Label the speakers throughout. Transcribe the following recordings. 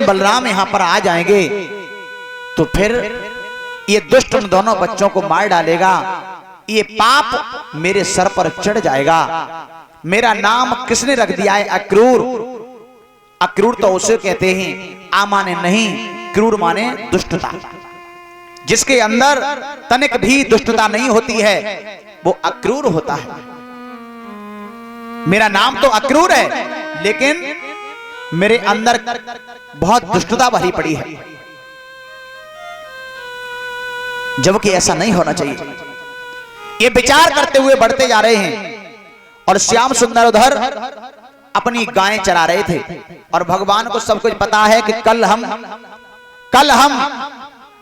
Speaker 1: बलराम यहाँ पर आ जाएंगे तो फिर ये दुष्ट उन दोनों बच्चों को मार डालेगा, ये पाप मेरे सर पर चढ़ जाएगा। मेरा नाम किसने रख दिया है? अक्रूर। अक्रूर तो उसे कहते हैं, आ माने नहीं, क्रूर माने दुष्टता। जिसके अंदर तनिक भी दुष्टता नहीं होती है वो अक्रूर होता है। मेरा नाम तो अक्रूर है लेकिन मेरे अंदर बहुत दुष्टता भरी पड़ी है, जबकि ऐसा नहीं होना चाहिए। ये विचार करते हुए बढ़ते जा रहे हैं और श्याम सुंदर उधर अपनी गायें चरा रहे थे और भगवान को सब कुछ पता है कि कल हम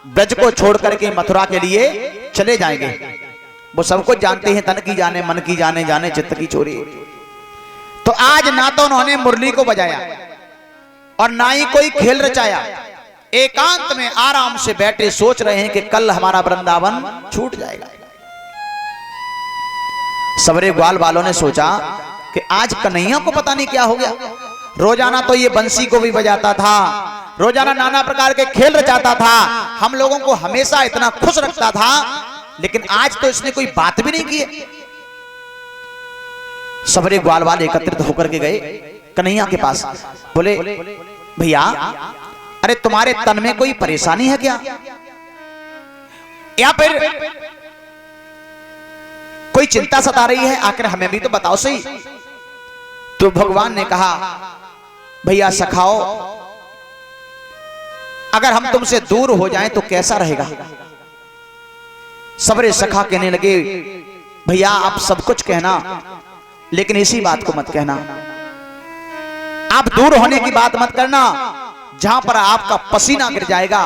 Speaker 1: ब्रज को छोड़ करके मथुरा के लिए चले जाएंगे। वो सब कुछ जानते हैं, तन की जाने मन की जाने, जाने चित्त की चोरी। तो आज ना तो उन्होंने मुरली को बजाया और ना ही कोई खेल रचाया, एकांत में आराम से बैठे सोच रहे हैं कि कल हमारा वृंदावन छूट जाएगा। सवरे ग्वाल वालों ने सोचा कि आज कन्हैया को पता नहीं क्या हो गया। रोजाना तो ये बंसी को भी बजाता था, रोजाना नाना प्रकार के खेल रचाता था, हम लोगों को हमेशा इतना खुश रखता था, लेकिन आज तो इसने कोई बात भी नहीं की। सवरे ग्वाल वाले एकत्रित होकर के गए कन्हैया के पास, बोले भैया अरे तुम्हारे तन में कोई परेशानी है क्या, या फिर कोई चिंता सता रही है, आखिर हमें भी तो बताओ सही। तो भगवान ने कहा, भैया सखाओ, अगर हम तुमसे दूर हो जाएं तो कैसा रहेगा। सबरे सखा कहने लगे, भैया आप सब कुछ कहना लेकिन इसी बात को मत कहना, आप दूर होने की बात मत करना। जहां पर आपका पसीना गिर जाएगा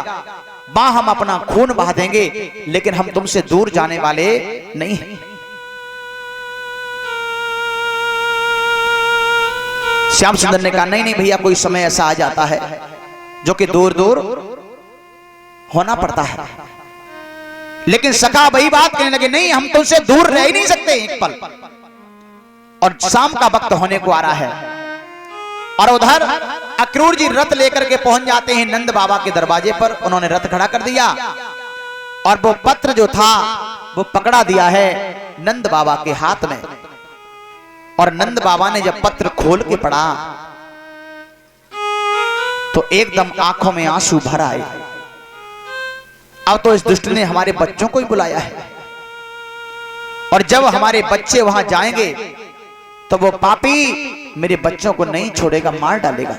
Speaker 1: वहां हम अपना खून बहा देंगे, लेकिन हम तुमसे दूर जाने वाले नहीं हैं। श्याम सुंदर ने कहा, नहीं नहीं भैया, कोई समय ऐसा आ जाता है जो कि दूर दूर होना पड़ता है। लेकिन सखा वही बात कहने लगे, नहीं हम तुमसे दूर रह ही नहीं सकते एक पल। और शाम का वक्त होने को आ रहा है और उधर अक्रूर जी रथ लेकर के पहुंच जाते हैं नंद बाबा के दरवाजे पर। उन्होंने रथ खड़ा कर दिया और वो पत्र जो था वो पकड़ा दिया है नंद बाबा के हाथ में। और नंद बाबा ने जब पत्र खोल के पढ़ा तो एकदम आंखों में आंसू भर आए। अब तो इस दुष्ट ने हमारे बच्चों को ही बुलाया है और जब हमारे बच्चे वहां जाएंगे तो वो पापी मेरे बच्चों को नहीं छोड़ेगा, मार डालेगा।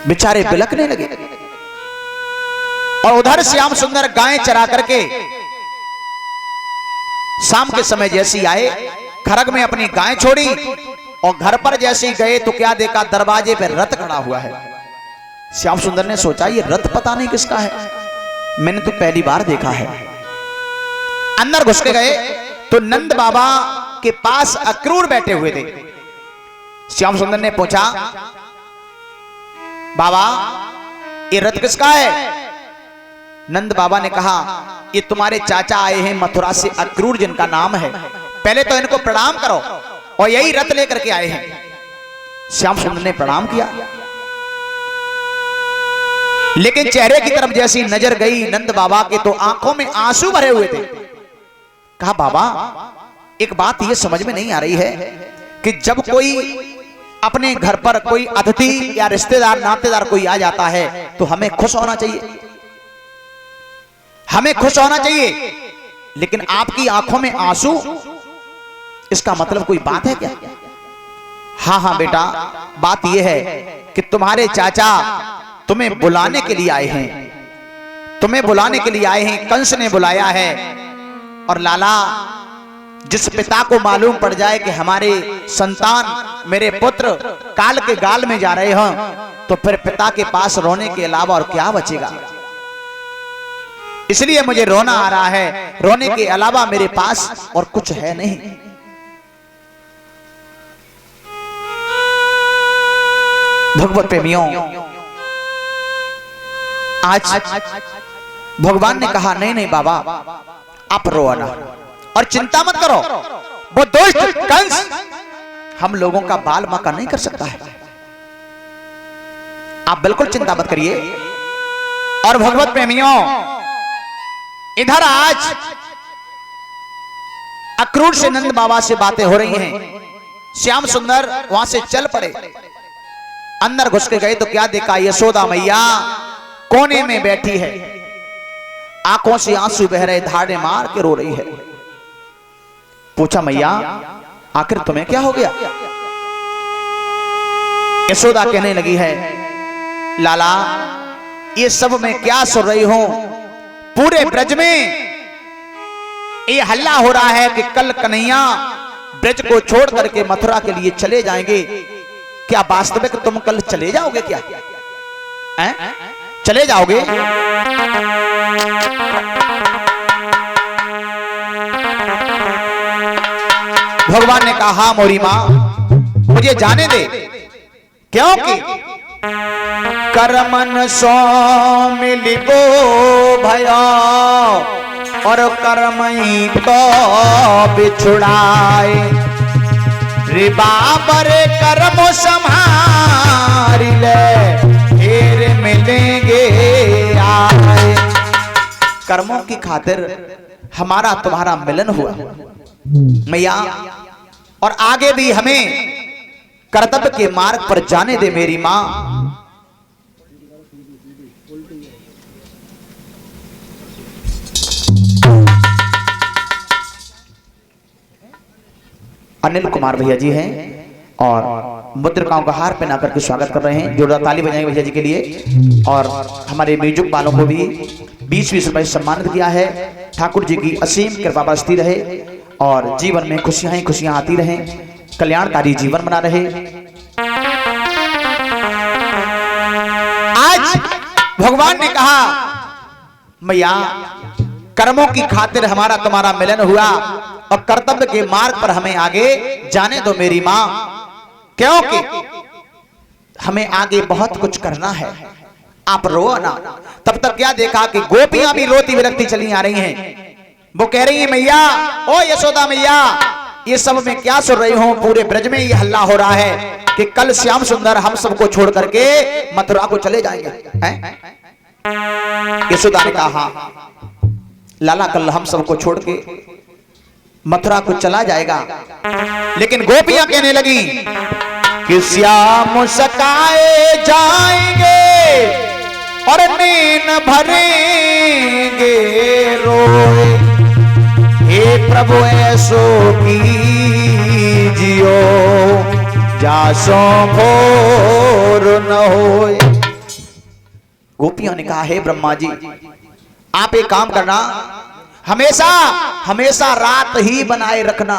Speaker 1: बेचारे बिलखने लगे। और उधर श्याम सुंदर गायें चरा करके शाम के समय जैसी आए, खरग में अपनी गायें छोड़ी और घर पर जैसे ही गए तो क्या देखा, दरवाजे पे रथ खड़ा हुआ है। श्याम सुंदर ने सोचा ये रथ पता नहीं किसका है, मैंने तो पहली बार देखा है। अंदर घुस के गए तो नंद बाबा के पास अक्रूर बैठे हुए थे। श्याम सुंदर ने पूछा, बाबा ये रथ किसका है? नंद बाबा ने कहा, ये तुम्हारे चाचा आए हैं मथुरा से, अक्रूर जिनका नाम है, पहले तो इनको प्रणाम करो, और यही रथ लेकर के आए हैं। श्याम सुंदर ने प्रणाम किया, लेकिन चेहरे की तरफ जैसी नजर गई नंद बाबा के तो आंखों में आंसू भरे हुए थे। कहा, बाबा एक बात ये समझ में नहीं आ रही है कि जब कोई अपने घर पर कोई अतिथि या रिश्तेदार नातेदार कोई आ जाता है तो हमें खुश होना चाहिए, हमें खुश होना चाहिए, लेकिन आपकी आंखों में आंसू, इसका मतलब कोई बात है क्या? हाँ हाँ बेटा, बात यह है कि तुम्हारे चाचा तुम्हें बुलाने के लिए आए हैं, तुम्हें बुलाने के लिए आए हैं, कंस ने बुलाया है। और लाला, जिस पिता को मालूम पड़ जाए कि हमारे संतान, मेरे पुत्र काल के गाल में जा रहे हों, तो फिर पिता के पास रोने के अलावा और क्या बचेगा। इसलिए मुझे रोना आ रहा है, रोने के अलावा मेरे पास और कुछ है नहीं। भगवत प्रेमियों, आज भगवान ने कहा, नहीं नहीं बाबा आप रो ना और चिंता मत करो, वो दुष्ट कंस हम लोगों का बाल मका नहीं कर सकता है। आप बिल्कुल चिंता मत करिए। और भगवत प्रेमियों, इधर आज अक्रूर से नंद बाबा से बातें हो रही हैं। श्याम सुंदर वहां से चल पड़े, अंदर घुस के गए तो क्या देखा, यशोदा मैया कोने में बैठी है, आंखों से आंसू बह रहे, धाड़े मार के रो रही है। पूछा, मैया आखिर तुम्हें क्या हो गया? यशोदा कहने लगी है, लाला ये सब मैं क्या सुन रही हूं, पूरे ब्रज में ये हल्ला हो रहा है कि कल कन्हैया ब्रज को छोड़ करके मथुरा के लिए चले जाएंगे। क्या वास्तविक तुम कल चले जाओगे? क्या चले जाओगे? भगवान ने कहा, हाँ मोरी मां, मुझे जाने दे, क्योंकि करमन सो मिलिबो भयो और कर्मई तो बिछुड़ाए, रे बाबरे कर्म संभार ले, फिर मिलेंगे आए। कर्मों की खातिर हमारा तुम्हारा मिलन हुआ मैया, और आगे भी हमें कर्तव्य के मार्ग पर जाने दे मेरी मां। अनिल कुमार भैया जी हैं और मुद्रिकाओं का हार पहना करके स्वागत कर रहे हैं। जोरदार ताली बजाएंगे भैया जी के लिए। और हमारे म्यूजिक वालों को भी 20-20 रुपए सम्मानित किया है। ठाकुर जी की असीम कृपा बरसती रहे और जीवन में खुशियां ही खुशियां आती रहे, कल्याणकारी जीवन बना रहे। आज भगवान ने कहा, मैया कर्मों की खातिर हमारा तुम्हारा मिलन हुआ और कर्तव्य के मार्ग पर हमें आगे जाने दो मेरी मां, क्योंकि हमें आगे बहुत कुछ करना है। आप रो ना। तब तक क्या देखा कि गोपियां भी रोती विरक्ति चली आ रही हैं। वो कह रही है, मैया ओ यशोदा मैया, ये सब मैं क्या सुन रही हूं, पूरे ब्रज में ये हल्ला हो रहा है कि कल श्याम सुंदर हम सबको छोड़ करके मथुरा को चले जाएंगे। यशोदा ने कहा, लाला कल हम सबको छोड़ के मथुरा को चला जाएगा। लेकिन गोपियां कहने लगी कि श्याम सकाए जाएंगे और नीन भरेंगे रोए, हे प्रभु ऐसो कीजियो जासो भोर न होए। गोपियों ने कहा, हे ब्रह्मा जी आप एक काम करना, हमेशा हमेशा रात ही बनाए रखना।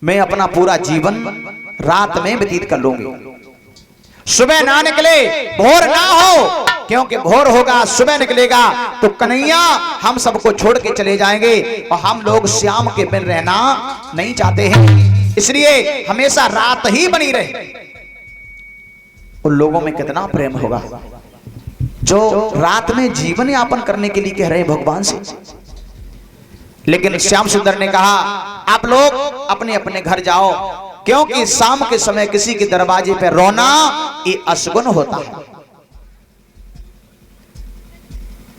Speaker 1: मैं अपना पूरा जीवन रात में व्यतीत कर लूंगी। सुबह ना निकले, भोर ना हो, क्योंकि भोर होगा सुबह निकलेगा तो कन्हैया हम सबको छोड़ के चले जाएंगे और हम लोग श्याम के बिन रहना नहीं चाहते हैं, इसलिए हमेशा रात ही बनी रहे। उन लोगों में कितना प्रेम होगा जो रात में जीवन यापन करने के लिए कह रहे हैं भगवान से। लेकिन श्याम सुंदर ने कहा, आप लोग अपने अपने घर जाओ, क्योंकि शाम के समय किसी के दरवाजे पर रोना ये अशुभ होता है।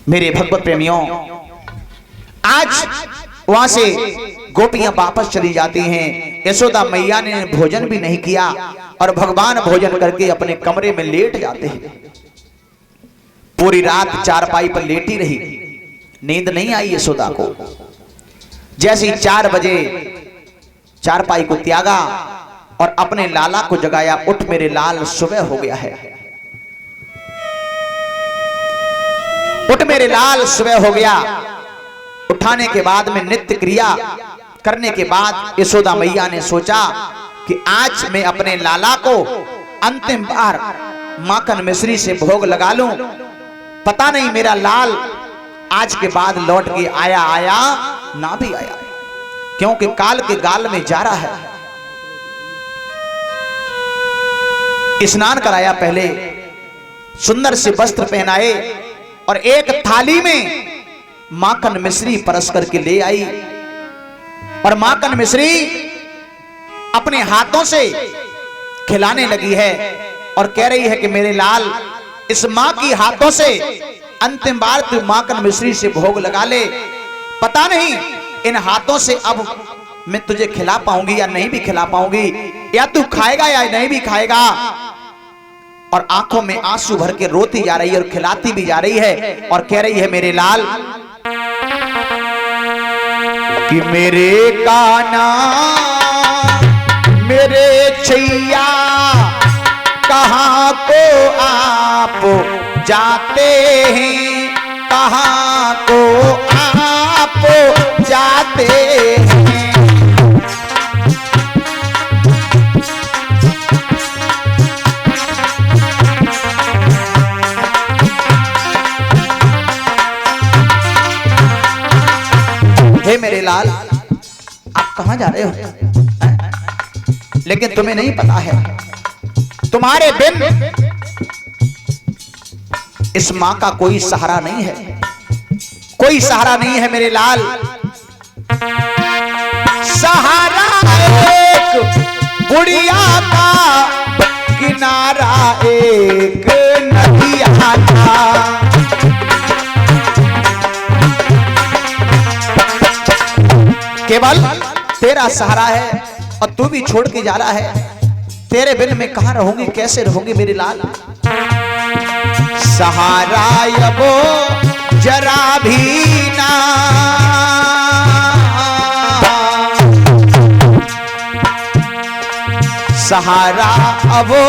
Speaker 1: मेरे भगवत प्रेमियों, आज वहां से गोपियां वापस चली जाती हैं। यशोदा मैया ने भोजन भी नहीं किया और भगवान भोजन करके अपने कमरे में लेट जाते हैं। पूरी रात चारपाई पर लेटी रही, नींद नहीं आई यशोदा को। जैसे ही 4 बजे चारपाई को त्यागा और अपने लाला को जगाया, उठ मेरे लाल सुबह हो गया है, उठ मेरे लाल सुबह हो गया। उठाने के बाद में नित्य क्रिया करने के बाद यशोदा मैया ने सोचा कि आज मैं अपने लाला को अंतिम बार माखन मिश्री से भोग लगा लूं। पता नहीं मेरा लाल आज के बाद लौट के आया ना भी आया, क्योंकि काल के गाल में जा रहा है। स्नान कराया, पहले सुंदर से वस्त्र पहनाए और एक थाली में माखन मिश्री परस करके ले आई और माखन मिश्री अपने हाथों से खिलाने लगी है। और कह रही है कि मेरे लाल, इस माँ की हाथों से अंतिम बार तू माखन मिश्री से भोग लगा ले। पता नहीं इन हाथों से अब मैं तुझे खिला पाऊंगी या नहीं भी खिला पाऊंगी, या तू खाएगा या नहीं भी खाएगा। और आंखों में आंसू भर के रोती जा रही है और खिलाती भी जा रही है और कह रही है मेरे लाल कि मेरे काना मेरे छैया कहाँ को आप जाते हैं, कहाँ को आप जाते हैं। हे मेरे लाल, आप कहां जा रहे हो? लेकिन तुम्हें नहीं पता है, तुम्हारे बिन इस मां का कोई सहारा नहीं है, कोई सहारा नहीं है मेरे लाल। सहारा एक बुढ़िया का, किनारा एक नदिया का। केवल तेरा सहारा है और तू भी छोड़ के जा रहा है। तेरे बिन मैं कहां रहूंगी, कैसे रहूंगी मेरे लाल। सहारा यबो जरा भी ना, सहारा अबो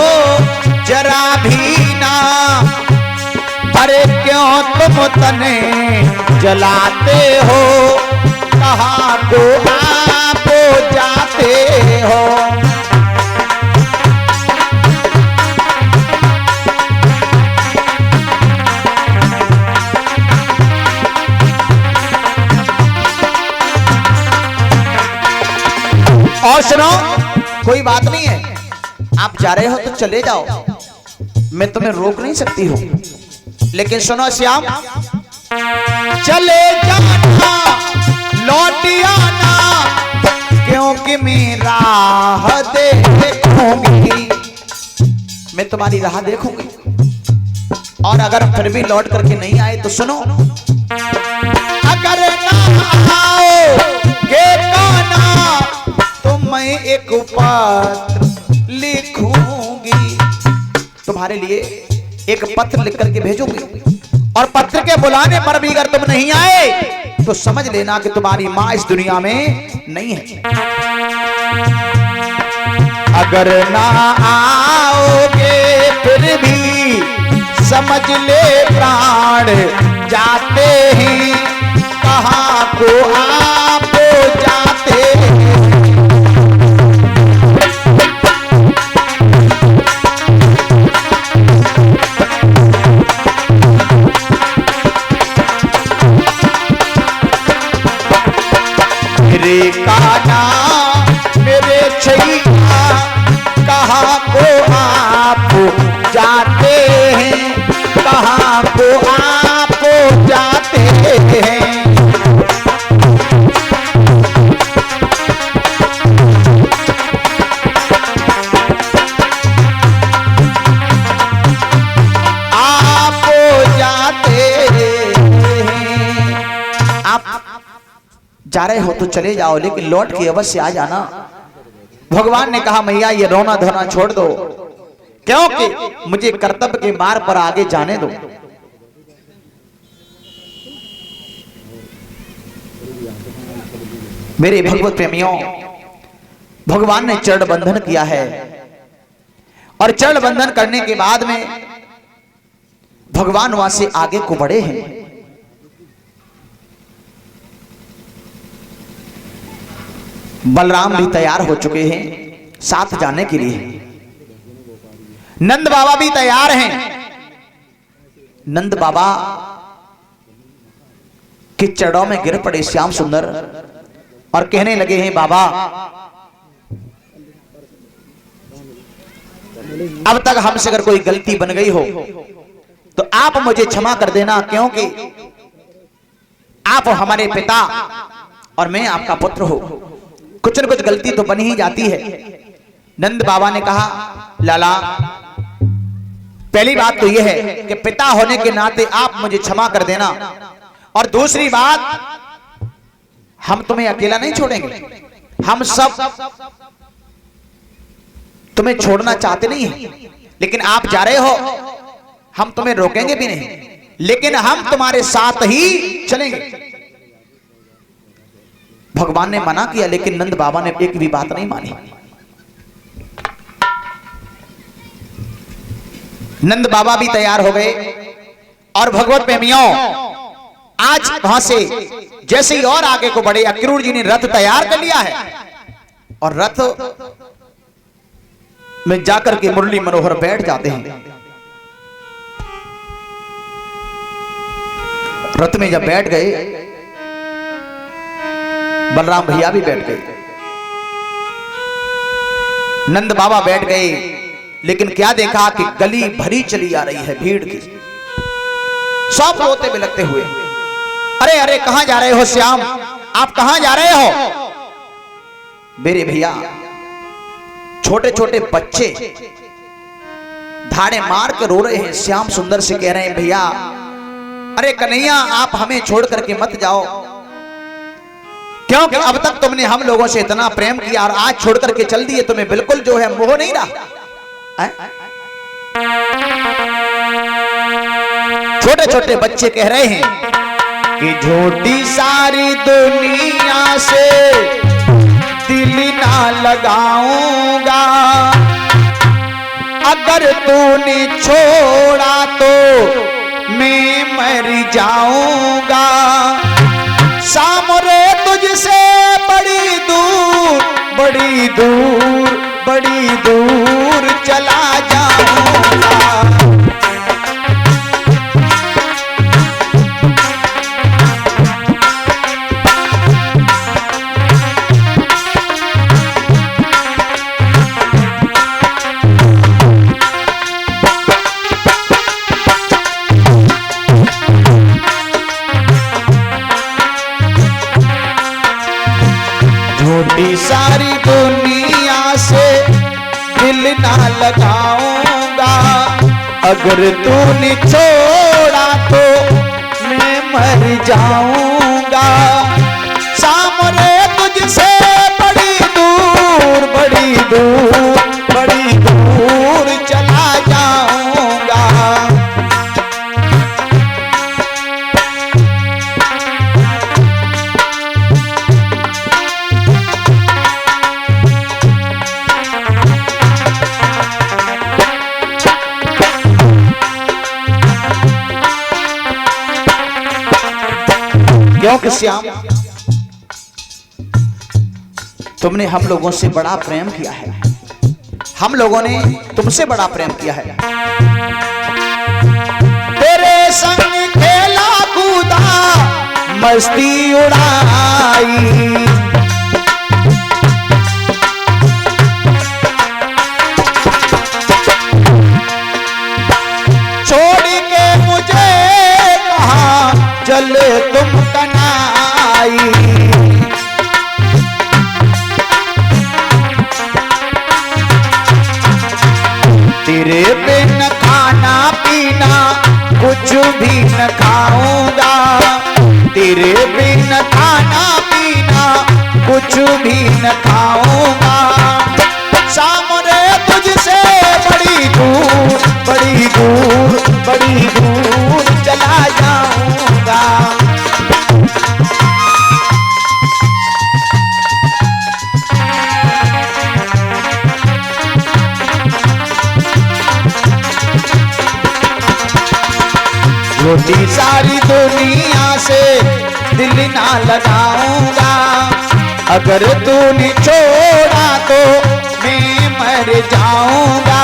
Speaker 1: जरा भी ना। अरे क्यों तुम तने जलाते हो, कहाँ को आप जाते हो। और सुनो, कोई बात नहीं है, आप जा रहे हो तो चले जाओ, मैं तुम्हें रोक नहीं सकती हूँ। लेकिन सुनो श्याम, चले जाना लौट आना, क्योंकि मैं राह देखूंगी, मैं तुम्हारी राह देखूंगी। और अगर फिर भी लौट करके नहीं आए तो सुनो, अगर ना आओगे काना तो मैं एक पत्र लिखूंगी, तुम्हारे लिए एक पत्र लिख करके भेजूंगी। और पत्र के बुलाने पर भी अगर तुम नहीं आए तो समझ लेना कि तुम्हारी मां इस दुनिया में नहीं है। अगर ना आओगे फिर भी समझ ले प्राण जाते हैं, कहाँ को आप जाते हैं। मेरे काना मेरे छैया कहाँ को आप जाते हैं, कहाँ को आप जाते हैं। आप जाते हैं। आप जा रहे हो तो चले जाओ, लेकिन लौट के अवश्य आ जाना। भगवान ने कहा मैया ये रोना धोना छोड़ दो, क्योंकि मुझे कर्तव्य के मार्ग पर आगे जाने दो। मेरे भगवत प्रेमियों, भगवान ने चरण बंधन किया है और चरण बंधन करने के बाद में भगवान वहां से आगे को बढ़े हैं। बलराम भी तैयार हो चुके हैं साथ जाने के लिए। नंद बाबा भी तैयार हैं। नंद बाबा के चरणों में गिर पड़े श्याम सुंदर और कहने लगे हैं बाबा अब तक हमसे अगर कोई गलती बन गई हो तो आप मुझे क्षमा कर देना, क्योंकि आप हमारे पिता और मैं आपका पुत्र हो, कुछ न कुछ गलती तो बन ही जाती है। नंद बाबा ने कहा लाला पहली बात तो यह है कि पिता होने के नाते आप मुझे क्षमा कर देना, और दूसरी बात, हम तुम्हें अकेला नहीं छोड़ेंगे। हम सब तुम्हें छोड़ना चाहते नहीं हैं, लेकिन आप जा रहे हो, हम तुम्हें रोकेंगे भी नहीं, लेकिन हम तुम्हारे साथ ही चलेंगे। भगवान ने मना किया, लेकिन नंद बाबा ने एक भी बात नहीं मानी। नंद बाबा भी तैयार हो गए, और भगवत प्रेमियों, आज वहां से जैसे ही और आगे को बढ़े, अक्रूर जी ने रथ तैयार कर लिया है, और रथ में जाकर के मुरली मनोहर बैठ जाते हैं। रथ में जब बैठ गए, बलराम भैया भी बैठ गए, नंद बाबा बैठ गए, लेकिन क्या देखा कि गली भरी चली आ रही है भीड़ की, सब रोते बिलखते हुए। अरे अरे, कहां जा रहे हो श्याम, आप कहां जा रहे हो? मेरे भैया, छोटे छोटे बच्चे धाड़े मार के रो रहे हैं। श्याम सुंदर से कह रहे हैं, भैया, अरे कन्हैया, आप हमें छोड़ करके मत जाओ, क्योंकि अब तक तुमने हम लोगों से इतना प्रेम किया, और आज छोड़ करके चल दिए, तुम्हें बिल्कुल जो है मोह नहीं रहा। छोटे छोटे बच्चे कह रहे हैं कि झूठी सारी दुनिया से दिल ना लगाऊंगा, अगर तूने छोड़ा तो मैं मर जाऊंगा, सामने तुझसे बड़ी दूर बड़ी दूर बड़ी दूर चला जाऊंगा। झूठी सारी दुनिया से दिल ना लगाऊंगा, अगर तूने छोड़ा तो मैं मर जाऊंगा, सामने तुझसे बड़ी दूर बड़ी दूर बड़ी दूर चला जाऊंगा। क्योंकि श्याम, तुमने हम लोगों से बड़ा प्रेम किया है, हम लोगों ने तुमसे बड़ा प्रेम किया है। तेरे संग खेला कूदा मस्ती उड़ाई, छोड़ के मुझे कहा चल तुम कनाई, तेरे बिन खाना पीना कुछ भी न खाऊंगा, तेरे बिन खाना पीना कुछ भी न खाऊंगा, सामने तुझसे बड़ी दूर बड़ी दूर बड़ी दूर चला जाऊंगा। झूठी सारी दुनिया से दिल ना लगाऊंगा, अगर तूने छोड़ा तो मैं मर जाऊंगा,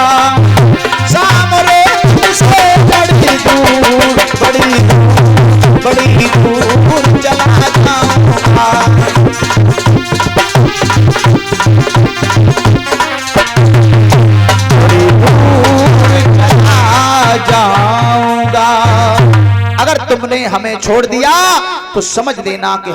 Speaker 1: सामने तुझसे बड़ी दूर बड़ी दूर बड़ी दूर चला जाऊंगा। बड़ी दूर चला जाऊंगा। अगर तुमने हमें छोड़ दिया तो समझ लेना कि